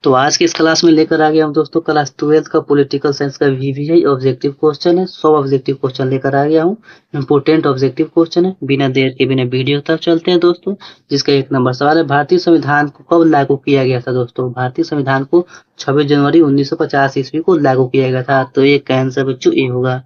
तो आज की इस क्लास में लेकर आ गया हूँ दोस्तों क्लास 12th का पॉलिटिकल साइंस का वीवीआई ऑब्जेक्टिव क्वेश्चन है। 100 ऑब्जेक्टिव क्वेश्चन लेकर आ गया हूँ। इंपोर्टेंट ऑब्जेक्टिव क्वेश्चन है। बिना देर के बिना वीडियो तक चलते हैं दोस्तों। जिसका 1 नंबर सवाल है, भारतीय संविधान को कब लागू किया गया था दोस्तों? भारतीय संविधान को 26 जनवरी 1950 ईस्वी को लागू किया गया था। तो एक का आंसर बच्चों ए होगा।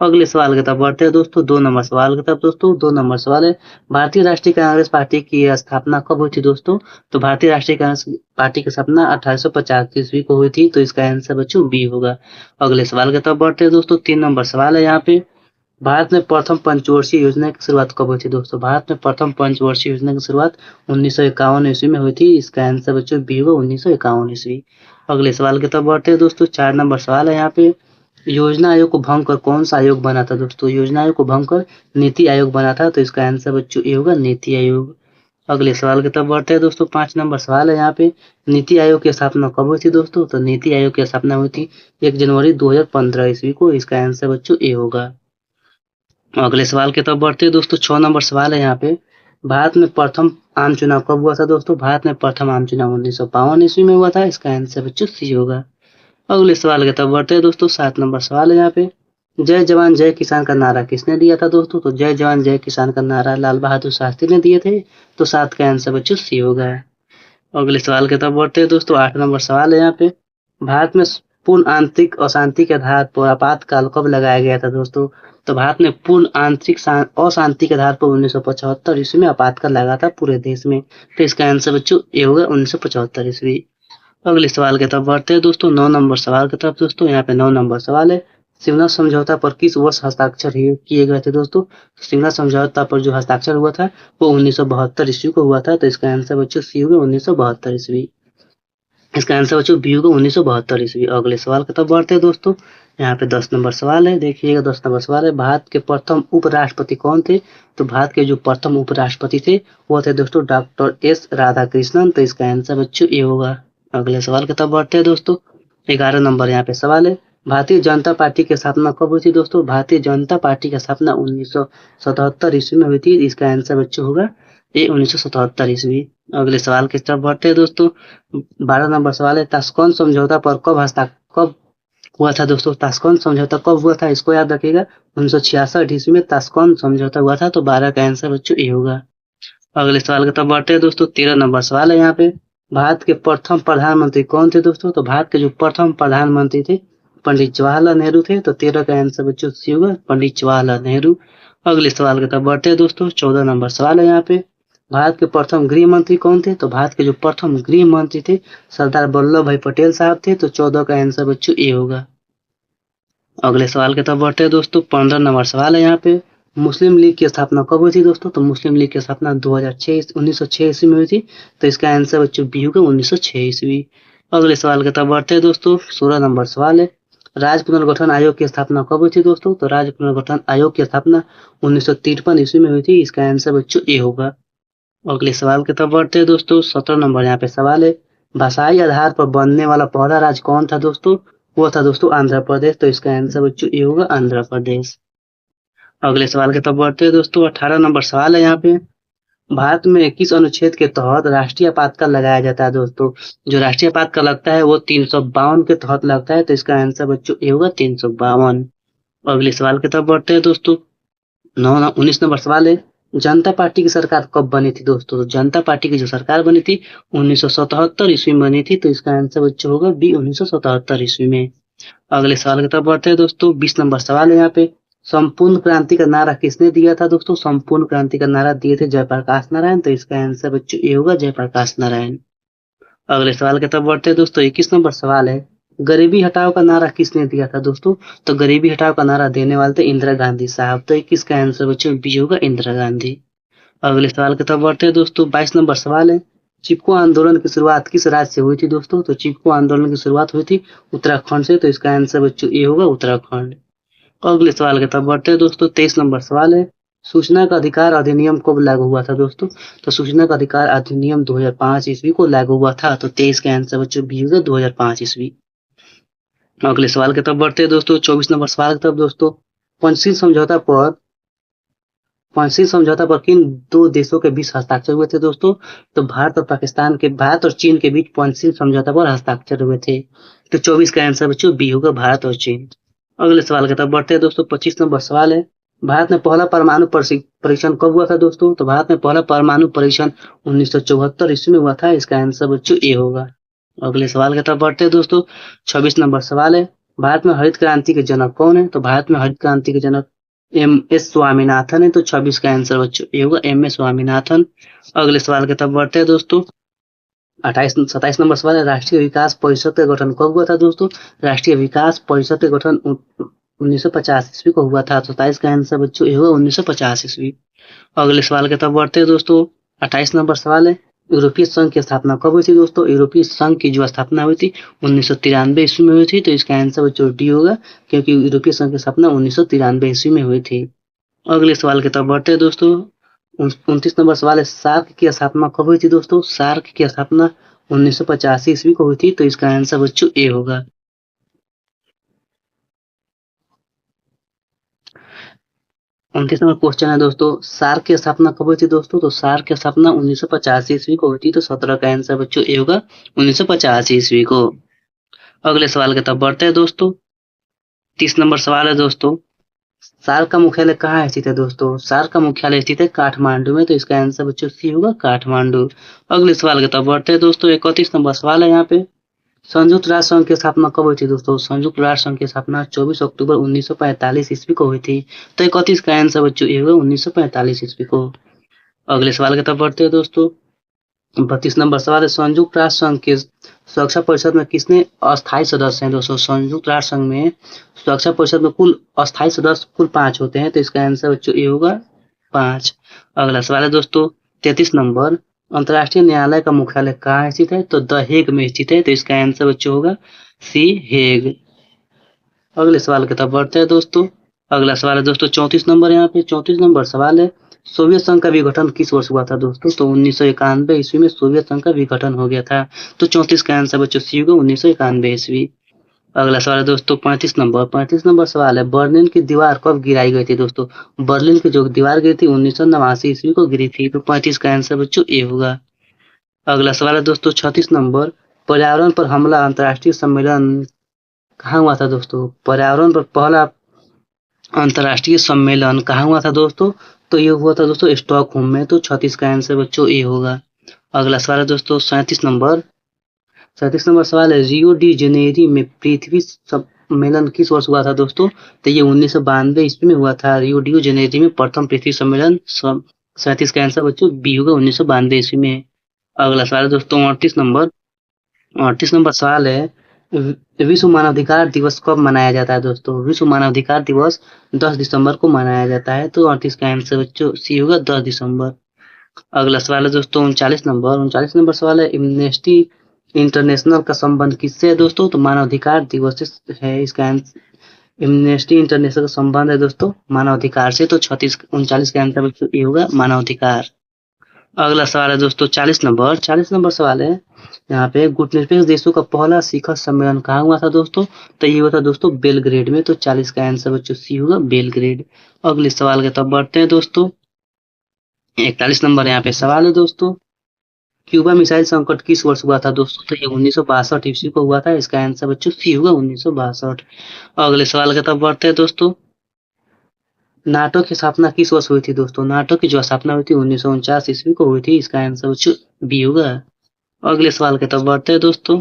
अगले सवाल की तरफ बढ़ते हैं दोस्तों। 2 नंबर सवाल की तरफ दोस्तों। 2 नंबर सवाल है, भारतीय राष्ट्रीय कांग्रेस पार्टी की स्थापना कब हुई थी दोस्तों? तो भारतीय राष्ट्रीय कांग्रेस पार्टी की स्थापना 1850 ईस्वी को हुई थी। तो इसका आंसर बच्चों बी होगा। अगले सवाल की तरफ बढ़ते हैं दोस्तों। 3 नंबर सवाल है यहाँ पे, भारत में प्रथम पंचवर्षीय योजना की शुरुआत कब हुई थी दोस्तों? भारत में प्रथम पंचवर्षीय योजना की शुरुआत 1951 ईस्वी में हुई थी। इसका आंसर बच्चों बी होगा, 1951 ईस्वी। अगले सवाल की तरफ बढ़ते हैं दोस्तों। 4 नंबर सवाल है यहाँ पे, योजना आयोग को भंग कर कौन सा आयोग बना था दोस्तों? योजना आयोग को भंग कर नीति आयोग बना था। तो इसका आंसर बच्चों ए होगा, नीति आयोग। अगले सवाल की तरफ बढ़ते हैं दोस्तों। 5 नंबर सवाल है यहाँ पे, नीति आयोग की स्थापना कब हुई थी दोस्तों? तो नीति आयोग की स्थापना हुई थी 1 जनवरी 2015 ईस्वी को। इसका आंसर बच्चों ए होगा। अगले सवाल की तरफ बढ़ते हैं दोस्तों। 6 नंबर सवाल है यहाँ पे, भारत में प्रथम आम चुनाव कब हुआ था दोस्तों? भारत में प्रथम आम चुनाव 1952 ईस्वी में हुआ था। इसका आंसर बच्चों सी होगा। अगले सवाल की तरफ बढ़ते हैं दोस्तों। 7 नंबर सवाल है यहाँ पे, जय जवान जय किसान का नारा किसने दिया था दोस्तों? तो जय जवान जय किसान का नारा लाल बहादुर शास्त्री ने दिए थे। तो 7 का आंसर बच्चों सी होगा। अगले सवाल की तरफ बढ़ते हैं दोस्तों। 8 नंबर सवाल है यहाँ पे, भारत में पूर्ण आंतरिक अशांति के आधार पर आपातकाल कब लगाया गया था दोस्तों? तो भारत में पूर्ण आंतरिक अशांति के आधार पर 1975 ईस्वी में आपातकाल लगा था पूरे देश में। तो इसका आंसर बच्चों ए होगा, 1975 ईस्वी। अगले सवाल की तरफ बढ़ते हैं दोस्तों। 9 नंबर सवाल की तरफ दोस्तों। यहाँ पे 9 नंबर सवाल है, सिमला समझौता पर किस वर्ष हस्ताक्षर किए गए थे दोस्तों? सिमला समझौता पर जो हस्ताक्षर हुआ था वो 1972 ईस्वी को हुआ था। तो इसका आंसर बच्चों सी होगा, 1972 ईस्वी। इसका आंसर बच्चों बी होगा, 1972 ईस्वी। अगले सवाल की तरफ बढ़ते हैं दोस्तों। यहाँ पे 10 नंबर सवाल है, देखिएगा 10 नंबर सवाल है, भारत के प्रथम उपराष्ट्रपति कौन थे? तो भारत के जो प्रथम उपराष्ट्रपति थे वो थे दोस्तों डॉक्टर एस राधाकृष्णन। तो इसका आंसर बच्चों ए होगा। अगले सवाल की तरफ बढ़ते हैं दोस्तों। 11 नंबर यहाँ पे सवाल है, भारतीय जनता पार्टी की स्थापना कब हुई थी दोस्तों? भारतीय जनता पार्टी की स्थापना 1977 ईस्वी में हुई थी। इसका आंसर बच्चों होगा ए, 1977 ईस्वी। अगले सवाल की तरफ बढ़ते हैं दोस्तों। 12 नंबर सवाल है, ताशकंद समझौता पर कब हुआ था दोस्तों? ताशकंद समझौता कब हुआ था इसको याद रखिएगा, 1966 ईस्वी में ताशकंद समझौता हुआ था। तो 12 का आंसर बच्चों ए होगा। अगले सवाल की तरफ बढ़ते हैं दोस्तों। 13 नंबर सवाल है यहाँ पे, भारत के प्रथम प्रधानमंत्री कौन थे दोस्तों? तो भारत के जो प्रथम प्रधानमंत्री थे पंडित जवाहरलाल नेहरू थे। तो 13 का आंसर बच्चों सी होगा, पंडित जवाहरलाल नेहरू। अगले सवाल की तरफ बढ़ते हैं दोस्तों। 14 नंबर सवाल है यहाँ पे, भारत के प्रथम गृह मंत्री कौन थे? तो भारत के जो प्रथम गृह मंत्री थे सरदार वल्लभ भाई पटेल साहब थे। तो 14 का आंसर बच्चों ए होगा। अगले सवाल की तरफ बढ़ते हैं दोस्तों। 15 नंबर सवाल है यहाँ पे, मुस्लिम लीग की स्थापना कब हुई थी दोस्तों? तो मुस्लिम लीग की स्थापना 1906 ईस्वी में हुई थी। तो इसका आंसर बच्चों बी होगा, 1906 ईस्वी। अगले सवाल की तरफ बढ़ते हैं दोस्तों। 16 नंबर सवाल है, राज्य पुनर्गठन आयोग की स्थापना कब हुई थी दोस्तों? तो राज्य पुनर्गठन आयोग की स्थापना 1953 ईस्वी में हुई थी। इसका आंसर बच्चों ए होगा। अगले सवाल की तरफ बढ़ते हैं दोस्तों। 17 नंबर यहाँ पे सवाल है, भाषाई आधार पर बनने वाला पहला राज्य कौन था दोस्तों? वो था दोस्तों आंध्र प्रदेश। तो इसका आंसर बच्चों ए होगा, आंध्र प्रदेश। अगले सवाल की तरफ बढ़ते हैं दोस्तों। 18 नंबर सवाल है यहाँ पे, भारत में किस अनुच्छेद के तहत राष्ट्रीय आपातकाल लगाया जाता है दोस्तों? जो राष्ट्रीय आपातकाल लगता है वो 352 के तहत लगता है। तो इसका आंसर बच्चों ए होगा, 352। अगले सवाल की तरफ बढ़ते हैं दोस्तों। 19 नंबर सवाल है, जनता पार्टी की सरकार कब बनी थी दोस्तों? तो जनता पार्टी की जो सरकार बनी थी 1977 ईस्वी में बनी थी। तो इसका आंसर बच्चों होगा बी, 1977 ईस्वी में। अगले सवाल की तरफ बढ़ते हैं दोस्तों। 20 नंबर सवाल है यहाँ पे, संपूर्ण क्रांति का नारा किसने दिया था दोस्तों? संपूर्ण क्रांति का नारा दिए थे जयप्रकाश नारायण। तो इसका आंसर बच्चों ए होगा, जयप्रकाश नारायण। अगले सवाल की तरफ बढ़ते हैं दोस्तों। 21 नंबर सवाल है, गरीबी हटाओ का नारा किसने दिया था दोस्तों? तो गरीबी हटाओ का नारा देने वाले थे इंदिरा गांधी साहब। तो 21 का आंसर बच्चों बी होगा, इंदिरा गांधी। अगले सवाल की तरफ बढ़ते हैं दोस्तों। 22 नंबर सवाल है, चिपको आंदोलन की शुरुआत किस राज्य से हुई थी दोस्तों? तो चिपको आंदोलन की शुरुआत हुई थी उत्तराखंड से। तो इसका आंसर बच्चों ए होगा, उत्तराखंड। अगले सवाल की तरफ बढ़ते हैं दोस्तों। 23 नंबर सवाल है, सूचना का अधिकार अधिनियम कब लागू हुआ था दोस्तों? तो सूचना का अधिकार अधिनियम 2005 ईस्वी को लागू हुआ था। तो 23 का आंसर बच्चों बी होगा, 2005 ईस्वी। अगले सवाल की तरफ बढ़ते हैं दोस्तों। 24 नंबर सवाल की तरफ दोस्तों, पंचशील समझौता पर पंचशील समझौता पर किन दो देशों के बीच हस्ताक्षर हुए थे दोस्तों? तो भारत और चीन के बीच पंचशील समझौता पर हस्ताक्षर हुए थे। तो 24 का आंसर बच्चों बी होगा, भारत और चीन। अगले सवाल की तरफ बढ़ते हैं दोस्तों। 25 नंबर सवाल है, भारत में पहला परमाणु परीक्षण कब हुआ था दोस्तों? तो भारत में पहला परमाणु परीक्षण 1974 ईस्वी में हुआ था। इसका आंसर बच्चों ए होगा। अगले सवाल की तरफ बढ़ते हैं दोस्तों। 26 नंबर सवाल है, भारत में हरित क्रांति के जनक कौन है? तो भारत में हरित क्रांति के जनक एम.एस. स्वामीनाथन है। तो 26 का आंसर बच्चों ये होगा, एम.एस. स्वामीनाथन। अगले सवाल की तरफ बढ़ते हैं दोस्तों। 27 नंबर सवाल है, राष्ट्रीय विकास परिषद का गठन कब हुआ था दोस्तों? राष्ट्रीय विकास परिषद का गठन 1950 ईस्वी को हुआ था। 27 का आंसर बच्चों ये होगा, 1950 ईस्वी। अगले सवाल की तरफ बढ़ते हैं दोस्तों। 28 नंबर सवाल है, यूरोपीय संघ की स्थापना कब हुई थी दोस्तों? यूरोपीय संघ की जो स्थापना हुई थी 1993 ईस्वी में हुई थी। तो इसका आंसर बच्चों डी होगा, क्योंकि यूरोपीय संघ की स्थापना 1993 ईस्वी में हुई थी। अगले सवाल की तरफ बढ़ते हैं दोस्तों। 29 नंबर सवाल है, सार्क की स्थापना कब हुई थी दोस्तों? सार्क की स्थापना 1985 ईस्वी को हुई थी। तो इसका आंसर बच्चों ए होगा। 29 नंबर क्वेश्चन है दोस्तों, सार्क की स्थापना कब हुई थी दोस्तों? तो सार्क की स्थापना 1985 ईस्वी को हुई थी। तो 17 का आंसर बच्चों ए होगा, 1985 ईस्वी को। अगले सवाल की तरफ बढ़ते हैं दोस्तों। 30 नंबर सवाल है दोस्तों, सार्क का मुख्यालय कहाँ स्थित है दोस्तों? सार्क का मुख्यालय स्थित है काठमांडू में। तो इसका आंसर बच्चों सी होगा, काठमांडू। अगले सवाल की तरफ बढ़ते हैं दोस्तों। 31 नंबर सवाल है यहाँ पे, संयुक्त राष्ट्र संघ की स्थापना कब हुई थी दोस्तों? संयुक्त राष्ट्र संघ की स्थापना 24 अक्टूबर 1945 ईस्वी को हुई थी। तो 31 का आंसर बच्चों ये होगा, 1945 ईस्वी को। अगले सवाल की तरफ बढ़ते हैं दोस्तों। 32 नंबर सवाल है, संयुक्त राष्ट्र संघ के सुरक्षा परिषद में किसने अस्थायी सदस्य हैं दोस्तों? संयुक्त राष्ट्र संघ में सुरक्षा परिषद में कुल अस्थायी सदस्य कुल 5 होते हैं। तो इसका आंसर बच्चों ये होगा, 5। अगला सवाल है दोस्तों। 33 नंबर, अंतर्राष्ट्रीय न्यायालय का मुख्यालय कहाँ स्थित है? तो द हेग में स्थित है। तो इसका आंसर बच्चों होगा सी, हेग। अगले सवाल की तरफ बढ़ते हैं दोस्तों। अगला सवाल है दोस्तों 34 नंबर। यहाँ पे 34 नंबर सवाल है, सोवियत संघ का विघटन किस वर्ष हुआ था दोस्तों? तो 1991 ईस्वी में सोवियत संघ का विघटन हो गया था। तो 34 का आंसर बच्चों सी होगा, 1991 ईस्वी। अगला सवाल है दोस्तों 35 नंबर। 35 नंबर सवाल है, बर्लिन की दीवार कब गिराई गई थी दोस्तों? बर्लिन की जो दीवार गिरी थी 1989 ईस्वी को गिरी थी। तो 35 का आंसर बच्चों ए होगा। अगला सवाल है दोस्तों 36 नंबर, पर्यावरण पर हमला अंतर्राष्ट्रीय सम्मेलन कहाँ हुआ था दोस्तों? पर्यावरण पर पहला अंतर्राष्ट्रीय सम्मेलन कहाँ हुआ था दोस्तों? तो ये हुआ था दोस्तों स्टॉकहोम में। तो 36 का आंसर बच्चों ए होगा। अगला सवाल है दोस्तों 37 नंबर। 37 नंबर सवाल है, रियो डी जेनेरी में पृथ्वी सम्मेलन किस वर्ष हुआ था दोस्तों? तो ये 1992 ईस्वी में हुआ था। रियो डी जेनेरी में प्रथम पृथ्वी सम्मेलन। 37 का आंसर बच्चों बी होगा, 1992 ईस्वी में। अगला सवाल है दोस्तों 38 नंबर। 38 नंबर सवाल है, विश्व मानवाधिकार दिवस कब मनाया जाता है दोस्तों? विश्व मानवाधिकार दिवस 10 दिसंबर को मनाया जाता है। तो 38 का आंसर बच्चों सी होगा, 10 दिसंबर। अगला सवाल है दोस्तों 39 नंबर। 39 नंबर सवाल है, एमनेस्टी इंटरनेशनल का संबंध किससे है दोस्तों? तो मानवाधिकार दिवस से है। इसका आंसर एमनेस्टी इंटरनेशनल का संबंध है दोस्तों मानवाधिकार से। तो 39 का आंसर बच्चों ये होगा, मानवाधिकार। अगला सवाल है दोस्तों 40 नंबर। 40 नंबर सवाल है, यहाँ पे गुटनिरपेक्ष देशों का पहला शिखर सम्मेलन कहाँ हुआ था दोस्तों? तो ये हुआ था दोस्तों बेलग्रेड में। तो 40 का आंसर बच्चों सी होगा, बेलग्रेड। अगले सवाल के तब बढ़ते हैं दोस्तों। 41 नंबर यहाँ पे सवाल है दोस्तों, क्यूबा मिसाइल संकट किस वर्ष हुआ था दोस्तों? तो ये 1962 ईस्वी को हुआ था। इसका आंसर बच्चों सी होगा, 1962। अगले सवाल के तब बढ़ते हैं दोस्तों। नाटो की स्थापना किस वर्ष हुई थी दोस्तों? नाटो की जो स्थापना हुई थी 1949 ईस्वी को हुई थी। इसका आंसर बच्चों बी होगा। अगले सवाल के तब बढ़ते हैं दोस्तों।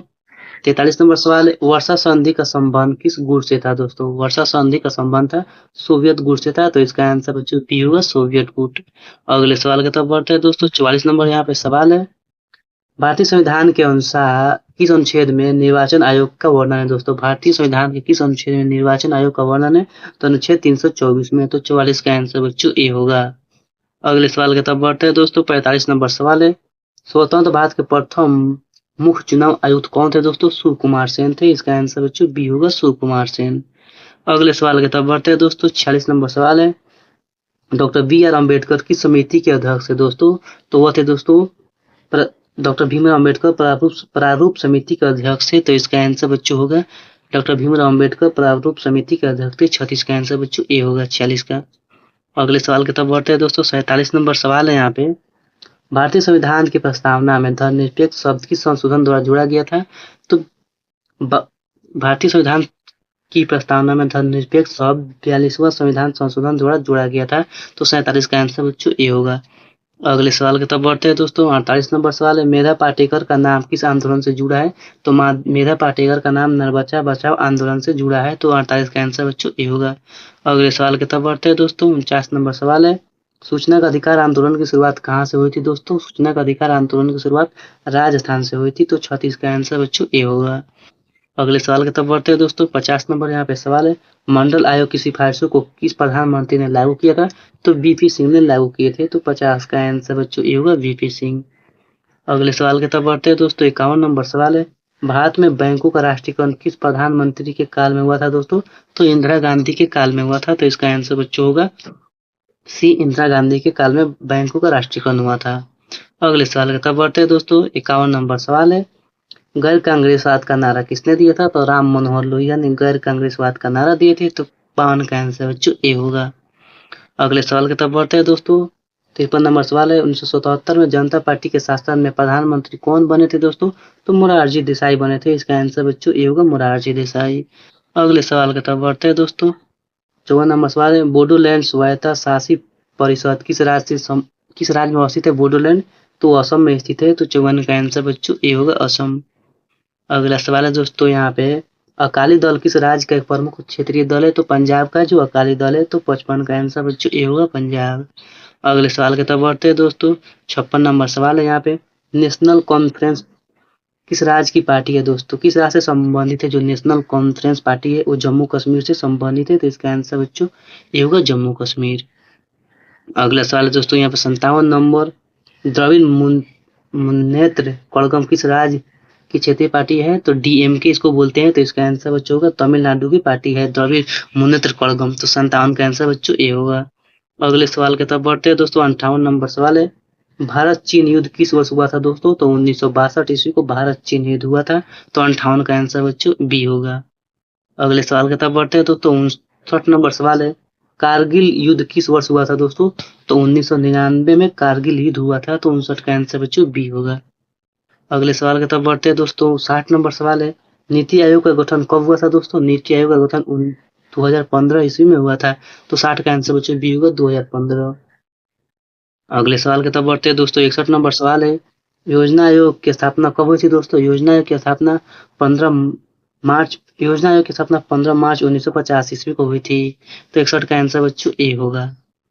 43 नंबर सवाल है, वर्षा संधि का संबंध किस गुट से था दोस्तों? वर्षा संधि का संबंध था सोवियत गुट से था। तो इसका आंसर बच्चों बी होगा, सोवियत गुट। अगले सवाल के तब बढ़ते हैं दोस्तों। 44 नंबर यहाँ पे सवाल है, भारतीय संविधान के अनुसार किस अनुच्छेद में निर्वाचन आयोग का वर्णन है दोस्तों? भारतीय संविधान के किस अनुच्छेद में निर्वाचन आयोग का वर्णन है? तो अनुच्छेद 324 में। तो 44 का आंसर बच्चों ए होगा। अगले सवाल के तब बढ़ते हैं दोस्तों। 45 नंबर सवाल है, स्वतंत्र भारत के प्रथम मुख्य चुनाव आयुक्त कौन थे दोस्तों? शिव कुमार सेन थे। इसका आंसर बच्चों बी होगा, शिव कुमार सेन। अगले सवाल के तब बढ़ते हैं दोस्तों। 46 नंबर सवाल है, डॉक्टर बी आर अम्बेडकर किस समिति के अध्यक्ष है दोस्तों? तो वह थे दोस्तों डॉक्टर भीमराव अम्बेडकर प्रारूप समिति के अध्यक्ष थे। तो इसका आंसर बच्चों होगा, डॉक्टर भीमराव अम्बेडकर प्रारूप समिति के अध्यक्ष थे। 36 का आंसर बच्चों ए होगा, 46 का। अगले सवाल की तरफ बढ़ते हैं दोस्तों। 47 नंबर सवाल है यहाँ पे, भारतीय संविधान की प्रस्तावना में धर्मनिरपेक्ष शब्द किस संशोधन द्वारा जोड़ा गया था? तो भारतीय संविधान की प्रस्तावना में धर्मनिरपेक्ष शब्द 42वां संविधान संशोधन द्वारा जोड़ा गया था। तो 47 का आंसर बच्चों ए होगा। अगले सवाल की तरफ बढ़ते हैं दोस्तों। 48 नंबर सवाल है, मेधा पाटेकर का नाम किस आंदोलन से जुड़ा है? तो मेधा पाटेकर का नाम नर बचाओ आंदोलन से जुड़ा है। तो 48 का आंसर बच्चों ए होगा। अगले सवाल की तरफ बढ़ते हैं दोस्तों। 49 नंबर सवाल है, सूचना का अधिकार आंदोलन की शुरुआत कहाँ से हुई थी? दोस्तों सूचना का अधिकार आंदोलन की शुरुआत राजस्थान से हुई थी। तो 36 का आंसर बच्चों ए होगा। अगले सवाल की तरफ बढ़ते हैं दोस्तों। 50 नंबर यहाँ पे सवाल है, मंडल आयोग की सिफारिशों को किस प्रधानमंत्री ने लागू किया था? तो वीपी सिंह ने लागू किए थे। तो 50 का आंसर बच्चों ये होगा वीपी सिंह। अगले सवाल की तरफ बढ़ते हैं दोस्तों। 51 नंबर सवाल है, भारत में बैंकों का राष्ट्रीयकरण किस प्रधानमंत्री के काल में हुआ था? दोस्तों तो इंदिरा गांधी के काल में हुआ था। तो इसका आंसर बच्चों होगा सी, इंदिरा गांधी के काल में बैंकों का राष्ट्रीयकरण हुआ था। अगले सवाल की तरफ बढ़ते हैं दोस्तों। 51 नंबर सवाल है, गैर कांग्रेसवाद का नारा किसने दिया था? तो राम मनोहर लोहिया ने गैर कांग्रेसवाद का नारा दिए थे। तो 52 का आंसर बच्चों ए होगा। अगले सवाल की तरफ बढ़ते हैं दोस्तों। 53 नंबर सवाल है, 1977 में जनता पार्टी के शासन में प्रधानमंत्री कौन बने थे? दोस्तों तो मोरारजी देसाई बने थे। इसका आंसर बच्चों ए होगा मोरारजी देसाई। अगले सवाल की तरफ बढ़ते हैं दोस्तों। 54 नंबर सवाल है, बोडोलैंड स्वायत्ता शासित परिषद किस राज्य में अवस्थित है? बोडोलैंड तो असम में स्थित है। तो 54 का आंसर बच्चों ए होगा असम। अगला सवाल है दोस्तों यहाँ पे, अकाली दल किस राज्य का एक प्रमुख क्षेत्रीय दल है? तो पंजाब का जो अकाली दल है। तो 55 का आंसर बच्चों ए होगा पंजाब। अगले सवाल की तरफ बढ़ते हैं दोस्तों। 56 नंबर सवाल है यहाँ पे, नेशनल कॉन्फ्रेंस किस राज्य की पार्टी है? दोस्तों किस राज्य से संबंधित है? जो नेशनल कॉन्फ्रेंस पार्टी है वो जम्मू कश्मीर से संबंधित है। तो इसका आंसर बच्चों ये होगा जम्मू कश्मीर। अगला सवाल है दोस्तों यहाँ पे 57 नंबर, द्रविड़ मुन्नेत्र कड़गम किस राज्य की क्षेत्रीय पार्टी है? तो डीएमके इसको बोलते हैं। तो इसका आंसर बच्चों होगा तमिलनाडु की पार्टी है द्रविड़ मुन्नेत्र कड़गम। तो 57 का आंसर बच्चों ए होगा। अगले सवाल की तरफ बढ़ते हैं दोस्तों। 58 नंबर सवाल है, भारत चीन युद्ध किस वर्ष हुआ था? दोस्तों तो 1962 ईस्वी को भारत चीन युद्ध हुआ था। तो 58 का आंसर बच्चों बी होगा। अगले सवाल की तरफ बढ़ते हैं दोस्तों। 59 नंबर सवाल है, कारगिल युद्ध किस वर्ष हुआ था? दोस्तों तो 1999 में कारगिल युद्ध हुआ था। तो 59 का आंसर बच्चों बी होगा। अगले सवाल की तरफ बढ़ते हैं दोस्तों। 60 नंबर सवाल है, नीति आयोग का गठन कब हुआ था? दोस्तों नीति आयोग का गठन 2015 ईस्वी में हुआ था। तो 60 का आंसर बच्चों बी होगा 2015। अगले सवाल की तरफ बढ़ते हैं दोस्तों। 61 नंबर सवाल है, योजना आयोग की स्थापना कब हुई थी? दोस्तों योजना आयोग की स्थापना 15 मार्च 1950 ईस्वी को हुई थी। तो 61 का आंसर बच्चों ए होगा।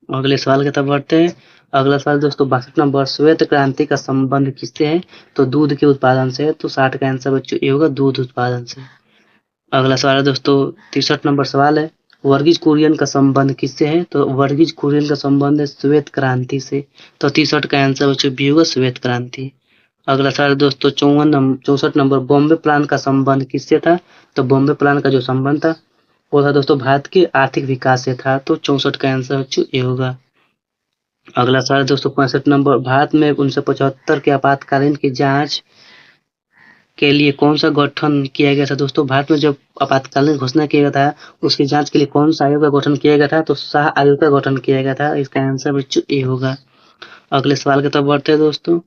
अगले सवाल की तरफ बढ़ते हैं। अगला सवाल दोस्तों 62 नंबर, श्वेत क्रांति का संबंध किससे है? तो दूध के उत्पादन से। तो 60 का आंसर बच्चों ए होगा दूध उत्पादन से। अगला सवाल है दोस्तों 63 नंबर सवाल है, वर्गीज कुरियन का संबंध किससे है? तो वर्गीज कुरियन का संबंध है श्वेत क्रांति से। तो 63 का आंसर बच्चों बी होगा श्वेत क्रांति। अगला सवाल दोस्तों 64 नंबर, बॉम्बे प्लान का संबंध किससे था? तो बॉम्बे प्लान का जो संबंध था वो था दोस्तों भारत के आर्थिक विकास से था। तो 64 का आंसर बच्चों ए होगा। अगला सवाल दोस्तों 65 नंबर, भारत में 1975 के आपातकालीन की जांच के लिए कौन सा गठन किया गया था? दोस्तों भारत में जब आपातकालीन घोषणा किया गया था उसकी जांच के लिए कौन सा आयोग का गठन किया गया था? तो शाह आयोग का गठन किया गया था। इसका आंसर बच्चों ए होगा। अगले सवाल की तरफ बढ़ते हैं दोस्तों।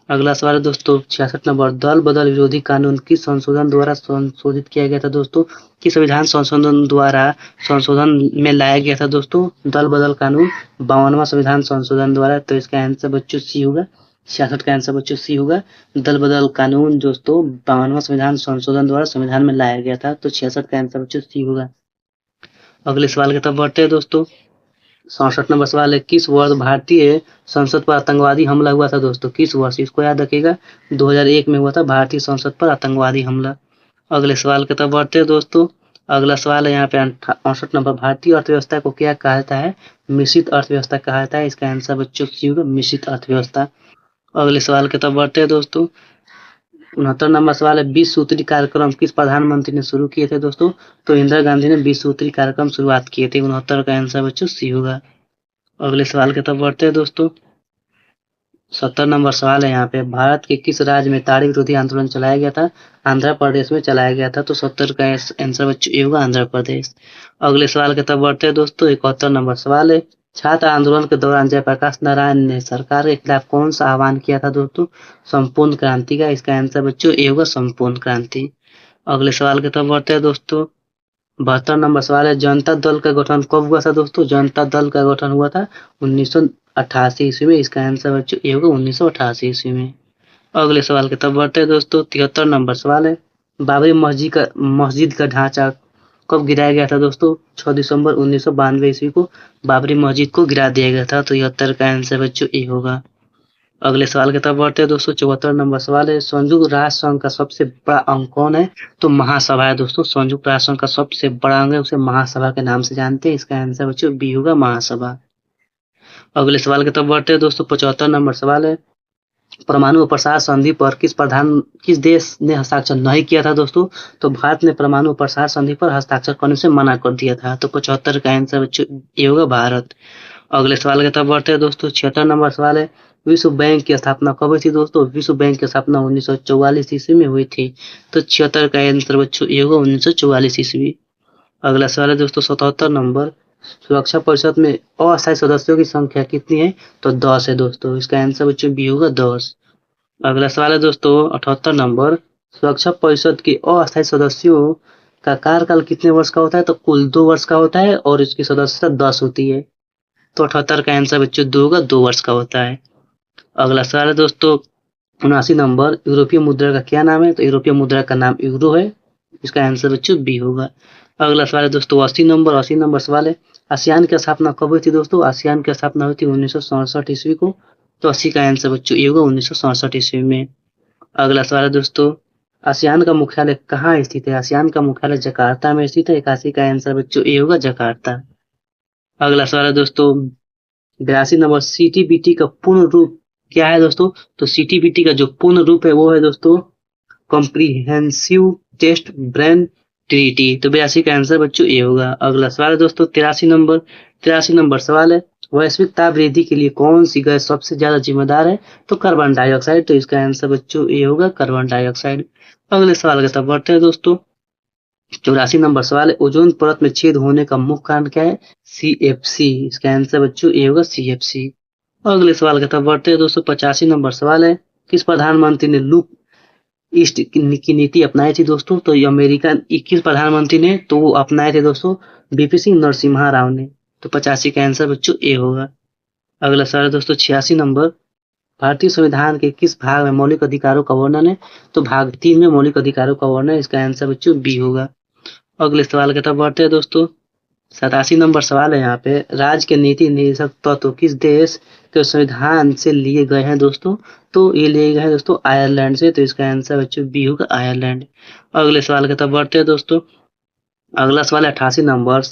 अगला सवाल है दोस्तों 66 नंबर, दल बदल विरोधी कानून किस संशोधन द्वारा संशोधित किया गया था? दोस्तों किस संविधान संशोधन द्वारा संशोधन में लाया गया था? दोस्तों दल बदल कानून 52वां संविधान संशोधन द्वारा। तो इसका आंसर बच्चों सी होगा। 66 का आंसर बच्चों सी होगा। दल बदल कानून दोस्तों 52वां संविधान संशोधन द्वारा संविधान में लाया गया था। तो 66 का आंसर बच्चों सी होगा। अगले सवाल की तरफ बढ़ते हैं दोस्तों। 67 नंबर सवाल है, किस वर्ष भारतीय संसद पर आतंकवादी हमला हुआ था? दोस्तों किस वर्ष, इसको याद रखिएगा 2001 में हुआ था भारतीय संसद पर आतंकवादी हमला। अगले सवाल की तरफ बढ़ते हैं दोस्तों। अगला सवाल है यहाँ पे 68 नंबर, भारतीय अर्थव्यवस्था को क्या कहा जाता है? मिश्रित अर्थव्यवस्था कहा जाता है। इसका आंसर बच्चों सी होगा मिश्रित अर्थव्यवस्था। अगले सवाल की तरफ बढ़ते हैं दोस्तों। 69 नंबर सवाल है, 20 सूत्री कार्यक्रम किस प्रधानमंत्री ने शुरू किए थे? दोस्तों तो इंदिरा गांधी ने 20 सूत्री कार्यक्रम शुरुआत किए थे। 69 का आंसर बच्चों सी होगा। अगले सवाल की तरफ बढ़ते हैं दोस्तों। 70 नंबर सवाल है यहाँ पे, भारत के किस राज्य में ताड़ी विरोधी आंदोलन चलाया गया था? आंध्र प्रदेश में चलाया गया था। तो 70 का आंसर बच्चों ये होगा आंध्र प्रदेश। अगले सवाल की तरफ बढ़ते हैं दोस्तों। 71 नंबर सवाल है, छात्र आंदोलन के दौरान जयप्रकाश नारायण ने सरकार के खिलाफ कौन सा आह्वान किया था दोस्तों? संपूर्ण क्रांति का। इसका आंसर बच्चों ए होगा, संपूर्ण क्रांति। अगले सवाल की तरफ बढ़ते हैं दोस्तों। 72 नंबर सवाल है, जनता दल का गठन कब हुआ था दोस्तों? जनता दल का गठन हुआ था 1988 ईस्वी में। इसका आंसर बच्चों ए होगा, 1988 ईस्वी में। अगले सवाल की तरफ बढ़ते हैं दोस्तों। 73 नंबर सवाल है, बाबरी मस्जिद का ढांचा कब गिराया गया था दोस्तों? 6 दिसंबर 1992 ईस्वी को बाबरी मस्जिद को गिरा दिया गया था। तो 73 का आंसर बच्चों ए होगा। अगले सवाल की तरफ बढ़ते हैं दोस्तों। 74 नंबर सवाल है, संयुक्त राष्ट्र संघ का सबसे बड़ा अंग कौन है? तो महासभा है दोस्तों। संयुक्त राष्ट्र संघ का सबसे बड़ा अंग है, उसे महासभा के नाम से जानते हैं। इसका आंसर बच्चों बी होगा, महासभा। अगले सवाल की तरफ बढ़ते हैं दोस्तों। 75 नंबर सवाल है, परमाणु प्रसार संधि पर किस देश ने हस्ताक्षर नहीं किया था दोस्तों? तो भारत ने परमाणु प्रसार संधि पर हस्ताक्षर करने से मना कर दिया था। तो 75 का आंसर बच्चों ये होगा, भारत। अगले सवाल की तरफ बढ़ते हैं दोस्तों। 76 नंबर सवाल है, विश्व बैंक की स्थापना कब हुई थी दोस्तों? विश्व बैंक की स्थापना 1944 ईस्वी में हुई थी। तो 76 का आंसर बच्चों ये होगा, 1944 ईस्वी। अगला सवाल है दोस्तों 77 नंबर, सुरक्षा परिषद में अस्थायी सदस्यों की संख्या कितनी है? तो 10 है दोस्तों। इसका आंसर बच्चों बी होगा, 10। अगला सवाल है दोस्तों 78 नंबर, सुरक्षा परिषद के अस्थायी सदस्यों का कार्यकाल कितने वर्ष का होता है? तो कुल 2 वर्ष का होता है और इसकी सदस्यता 10 होती है। तो 78 का आंसर बच्चों 2 होगा, 2 वर्ष का होता है। अगला सवाल है दोस्तों 79 नंबर, यूरोपीय मुद्रा का क्या नाम है? तो यूरोपीय मुद्रा का नाम यूरो है। इसका आंसर बच्चों बी होगा। अगला सवाल है दोस्तों 80 नंबर सवाल है, आसियान की स्थापना कब हुई थी दोस्तों? आसियान की स्थापना हुई थी 1967 ईस्वी को। तो 80 का आंसर बच्चों ये होगा, 1967 ईस्वी में। अगला सवाल है दोस्तों, आसियान का मुख्यालय कहाँ स्थित है? आसियान का मुख्यालय जकार्ता में स्थित है। 81 का आंसर बच्चों ये होगा, जकार्ता। अगला सवाल है दोस्तों 82 नंबर, सीटीबीटी का पूर्ण रूप क्या है दोस्तों? तो सीटीबीटी का जो पूर्ण रूप है वो है दोस्तों कॉम्प्रिहेंसिव टेस्ट ब्रेन ट्रीटी। तो 82 का आंसर बच्चों ये होगा। अगला सवाल है दोस्तों 83 नंबर सवाल है, वैश्विक ताप वृद्धि के लिए कौन सी गैस सबसे ज्यादा जिम्मेदार है? तो कार्बन डाइऑक्साइड। तो इसका आंसर बच्चों ये होगा, कार्बन डाइऑक्साइड। अगले सवाल की तरफ बढ़ते हैं दोस्तों। 84 नंबर सवाल है, ओजोन परत में छेद होने का मुख्य कारण क्या है? CFC। इसका आंसर बच्चों ये होगा, CFC। अगले सवाल की तरफ बढ़ते हैं दोस्तों। 85 नंबर सवाल है, किस प्रधानमंत्री ने लुक ईस्ट की नीति अपनाई थी दोस्तों? तो ये अमेरिका 21 प्रधानमंत्री ने तो वो अपनाए थे दोस्तों, बीपी सिंह नरसिम्हा राव ने। तो 85 का आंसर बच्चों ए होगा। अगला सवाल है दोस्तों 86 नंबर, भारतीय संविधान के किस भाग में मौलिक अधिकारों का वर्णन है? तो भाग 3 में मौलिक अधिकारों का वर्णन है। इसका आंसर बच्चों बी होगा। अगले सवाल की तरफ बढ़ते हैं दोस्तों। 87 नंबर सवाल है यहाँ पे, राज्य के नीति निर्देशक तत्व किस देश के संविधान से लिए गए हैं दोस्तों? तो ये लिए गए हैं दोस्तों आयरलैंड से। तो इसका आंसर बच्चों बी होगा, आयरलैंड। अगले सवाल की तरफ बढ़ते हैं दोस्तों। अगला सवाल है 88 नंबर,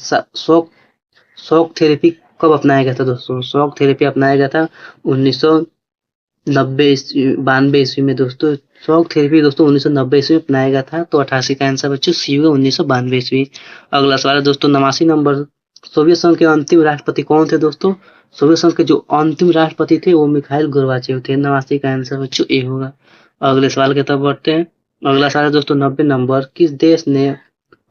शॉक थेरेपी कब अपनाया गया था दोस्तों? शॉक थेरेपी अपनाया गया था 1992 ईस्वी में दोस्तों। शॉक थेरेपी दोस्तों 1990 ईस्वी में अपनाया गया था। तो 88 का आंसर बच्चों सी होगा, 1992 ईस्वी। अगला सवाल है दोस्तों 89 नंबर, सोवियत संघ के अंतिम राष्ट्रपति कौन थे दोस्तों? सोवियत संघ के जो अंतिम राष्ट्रपति थे वो मिखाइल गोर्बाचेव थे। 89 का आंसर बच्चों ए होगा। अगले सवाल की तरफ बढ़ते हैं। अगला सवाल है दोस्तों 90 नंबर, किस देश ने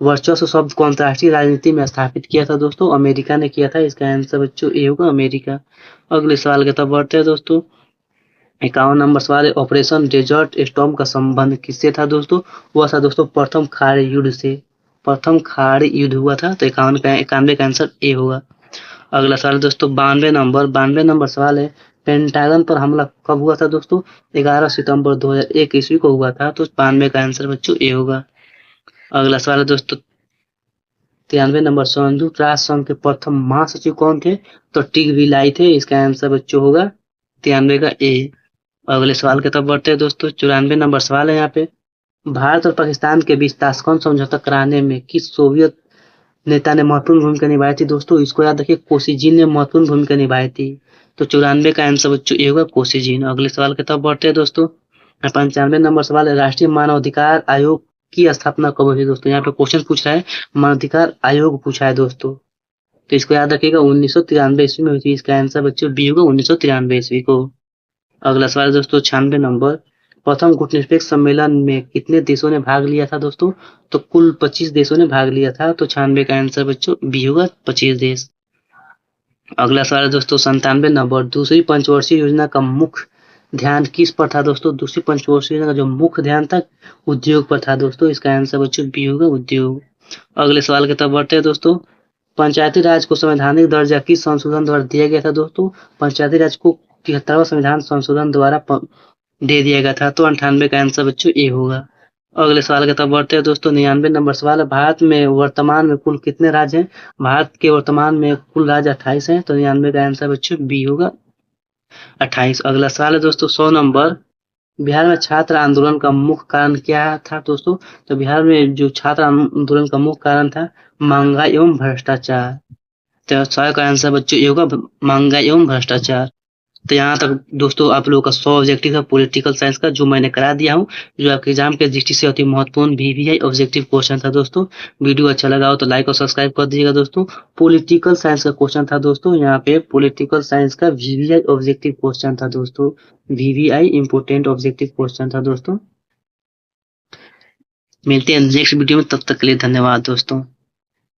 वर्चस्व शब्द को अंतर्राष्ट्रीय राजनीति में स्थापित किया था दोस्तों? अमेरिका ने किया था। इसका आंसर बच्चों ए होगा, अमेरिका। अगले सवाल की तरफ बढ़ते हैं दोस्तों। 51 नंबर सवाल है, ऑपरेशन डेजर्ट स्टॉर्म का संबंध किससे था दोस्तों? वह था दोस्तों प्रथम खाड़ी युद्ध से। प्रथम खाड़ी युद्ध हुआ था। तो 91 का आंसर ए होगा। अगला सवाल दोस्तों 92 नंबर सवाल है, पेंटागन पर हमला कब हुआ था दोस्तों? 11 सितंबर 2001 ईस्वी को हुआ था। तो 92 का आंसर बच्चों ए होगा। अगला सवाल है दोस्तों 93 नंबर, संयुक्त राष्ट्र संघ के प्रथम महासचिव कौन थे? तो टिग्विलाई थे। इसका आंसर बच्चों होगा 93 का ए। अगले सवाल की तरफ बढ़ते हैं दोस्तों। 94 नंबर सवाल है यहाँ पे, भारत और पाकिस्तान के बीच ताशकंद समझौता कराने में किस सोवियत नेता ने महत्वपूर्ण भूमिका निभाई थी दोस्तों? इसको याद रखिए, कोसिजिन ने महत्वपूर्ण भूमिका निभाई थी। तो 94 का आंसर बच्चों ये होगा, कोसिजिन। अगले सवाल की तरफ बढ़ते हैं दोस्तों। 95 नंबर सवाल है, राष्ट्रीय मानवाधिकार आयोग की स्थापना कब हुई दोस्तों? यहाँ पे क्वेश्चन पूछ रहा है, मानवाधिकार आयोग पूछा है दोस्तों। तो इसको याद रखिएगा, 1993 ईस्वी में हुई थी। इसका आंसर बच्चों बी होगा, 1993 ईस्वी को। अगला सवाल दोस्तों 96 नंबर, प्रथम गुटनिरपेक्ष सम्मेलन में कितने देशों ने भाग लिया था दोस्तों? तो कुल 25 देशों ने भाग लिया था। तो 96 का आंसर बच्चों बी होगा, 25 देश। अगला सवाल है दोस्तों 97 नंबर, दूसरी पंचवर्षीय योजना का मुख्य ध्यान किस पर था दोस्तों? दूसरी पंचवर्षीय योजना का जो मुख्य ध्यान था उद्योग पर था दोस्तों। इसका आंसर बच्चों बी होगा, उद्योग। अगले सवाल की तरफ बढ़ते हैं दोस्तों। पंचायती राज को संवैधानिक दर्जा किस संशोधन द्वारा दिया गया था दोस्तों? पंचायती राज को 73वां संविधान संशोधन द्वारा दे दिया गया था, तो 98 का आंसर बच्चों ए होगा। अगले सवाल की तरफ बढ़ते हैं दोस्तों। 99 नंबर सवाल है, भारत में वर्तमान में कुल कितने राज्य हैं? भारत के वर्तमान में कुल राज्य 28 हैं, तो 99 का आंसर बच्चों बी होगा, 28। अगला सवाल है दोस्तों 100 नंबर, बिहार में छात्र आंदोलन का मुख्य कारण क्या था दोस्तों? तो बिहार में जो छात्र आंदोलन का मुख्य कारण था महंगाई एवं भ्रष्टाचार। तो सवाल का आंसर बच्चों ये होगा, महंगाई एवं भ्रष्टाचार। तो यहाँ तक दोस्तों आप लोगों का 100 ऑब्जेक्टिव है पॉलिटिकल साइंस का, जो मैंने करा दिया हूँ, जो आपके एग्जाम के दृष्टि से अति महत्वपूर्ण VVI ऑब्जेक्टिव क्वेश्चन था दोस्तों। वीडियो अच्छा लगा हो तो लाइक और सब्सक्राइब कर दीजिएगा दोस्तों। पॉलिटिकल साइंस का क्वेश्चन था दोस्तों, यहाँ पे पॉलिटिकल साइंस का VVI ऑब्जेक्टिव क्वेश्चन था दोस्तों। VVI इंपोर्टेंट ऑब्जेक्टिव क्वेश्चन था दोस्तों। मिलते हैं नेक्स्ट वीडियो में, तब तक के लिए धन्यवाद दोस्तों।